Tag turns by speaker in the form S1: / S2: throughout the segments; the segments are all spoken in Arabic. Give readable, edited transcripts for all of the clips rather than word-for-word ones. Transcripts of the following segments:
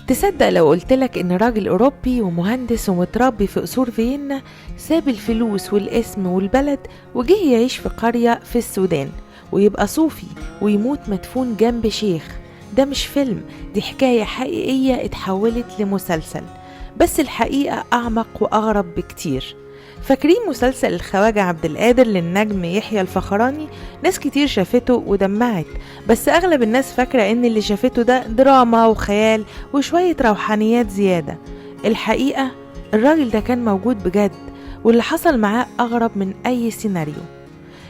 S1: تصدق لو قلتلك إن راجل أوروبي ومهندس ومتربي في قصور فيينا ساب الفلوس والاسم والبلد وجه يعيش في قرية في السودان ويبقى صوفي ويموت مدفون جنب شيخ؟ ده مش فيلم، دي حكاية حقيقية اتحولت لمسلسل، بس الحقيقة أعمق وأغرب بكتير. فاكرين مسلسل الخواجة عبد القادر للنجم يحيى الفخراني؟ ناس كتير شافته ودمعت، بس أغلب الناس فاكرة إن اللي شافته ده دراما وخيال وشوية روحانيات زيادة. الحقيقة الراجل ده كان موجود بجد، واللي حصل معاه أغرب من أي سيناريو.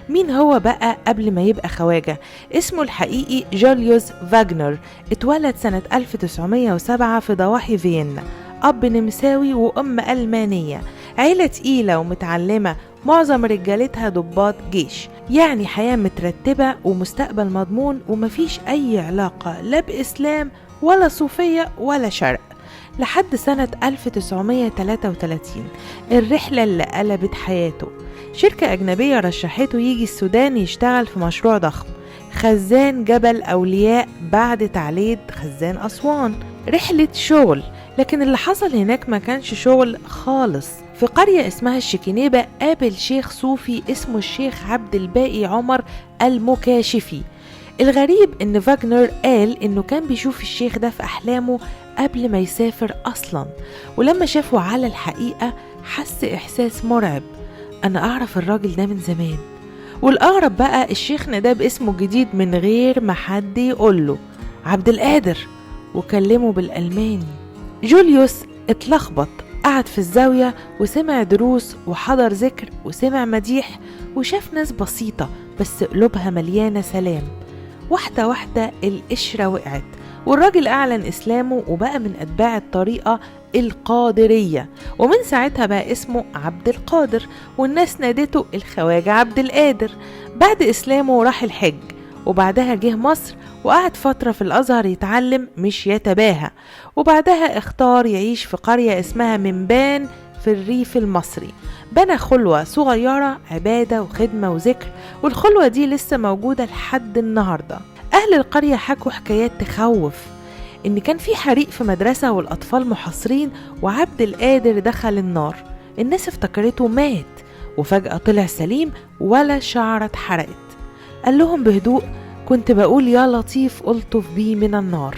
S1: مين هو بقى قبل ما يبقى خواجة؟ اسمه الحقيقي جوليوس فاغنر. اتولد سنة 1907 في ضواحي فيينا، أب نمساوي وأم ألمانية، عيلة تقيلة ومتعلمة، معظم رجالتها ضباط جيش، يعني حياة مترتبة ومستقبل مضمون، ومفيش أي علاقة لا بإسلام ولا صوفية ولا شرق. لحد سنة 1933 الرحلة اللي قلبت حياته. شركة أجنبية رشحته يجي السودان يشتغل في مشروع ضخم، خزان جبل أولياء بعد تعليد خزان أسوان. رحلة شغل، لكن اللي حصل هناك ما كانش شغل خالص. في قرية اسمها الشكينيبة قابل شيخ صوفي اسمه الشيخ عبد الباقي عمر المكاشفي. الغريب ان فاغنر قال انه كان بيشوف الشيخ ده في احلامه قبل ما يسافر اصلا، ولما شافه على الحقيقة حس احساس مرعب. انا اعرف الراجل ده من زمان. والاغرب بقى الشيخ ناداه باسمه الجديد من غير ما حد يقوله، عبد القادر، وكلمه بالألماني. جوليوس اتلخبط، قعد في الزاوية وسمع دروس وحضر ذكر وسمع مديح وشاف ناس بسيطة بس قلوبها مليانة سلام. واحدة واحدة القشرة وقعت، والراجل أعلن إسلامه وبقى من أتباع الطريقة القادرية، ومن ساعتها بقى اسمه عبد القادر، والناس نادته الخواجة عبد القادر. بعد إسلامه راح الحج، وبعدها جه مصر وقعد فترة في الأزهر يتعلم مش يتباهى، وبعدها اختار يعيش في قرية اسمها منبان في الريف المصري. بنى خلوة صغيرة عبادة وخدمة وذكر، والخلوة دي لسه موجودة لحد النهاردة. أهل القرية حكوا حكايات تخوف، إن كان في حريق في مدرسة والأطفال محاصرين وعبد القادر دخل النار. الناس افتكرته مات، وفجأة طلع سليم ولا شعرة اتحرقت. قال لهم بهدوء: كنت بقول يا لطيف ألطف بي من النار.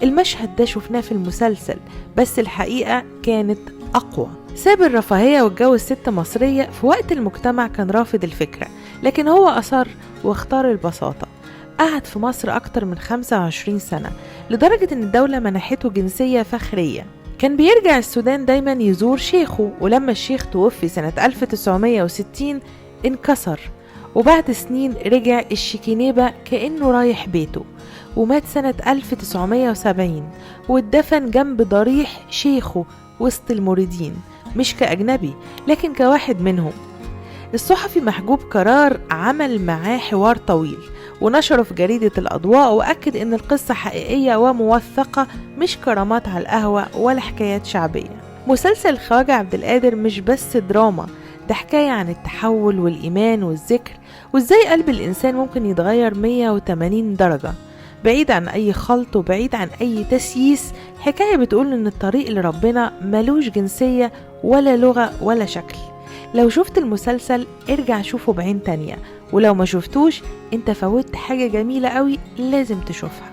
S1: المشهد ده شفناه في المسلسل، بس الحقيقة كانت أقوى. ساب الرفاهية واتجوز ست مصرية في وقت المجتمع كان رافض الفكرة، لكن هو أصر واختار البساطة. قعد في مصر أكتر من 25 سنة، لدرجة إن الدولة منحته جنسية فخرية. كان بيرجع السودان دايما يزور شيخه، ولما الشيخ توفي سنة 1960 انكسر، وبعد سنين رجع الشكينيبة كأنه رايح بيته، ومات سنة 1970 واتدفن جنب ضريح شيخه وسط المريدين، مش كأجنبي لكن كواحد منهم. الصحفي محجوب قرار عمل معاه حوار طويل ونشره في جريدة الأضواء، وأكد إن القصة حقيقية وموثقة، مش كرامات على القهوة ولا حكايات شعبية. مسلسل الخواجة عبد القادر مش بس دراما، ده حكاية عن التحول والإيمان والذكر، وإزاي قلب الإنسان ممكن يتغير 180 درجة بعيد عن أي خلط وبعيد عن أي تسييس. حكاية بتقول إن الطريق لربنا ملوش جنسية ولا لغة ولا شكل. لو شفت المسلسل ارجع شوفه بعين تانية، ولو ما شفتوش انت فوتت حاجة جميلة قوي لازم تشوفها.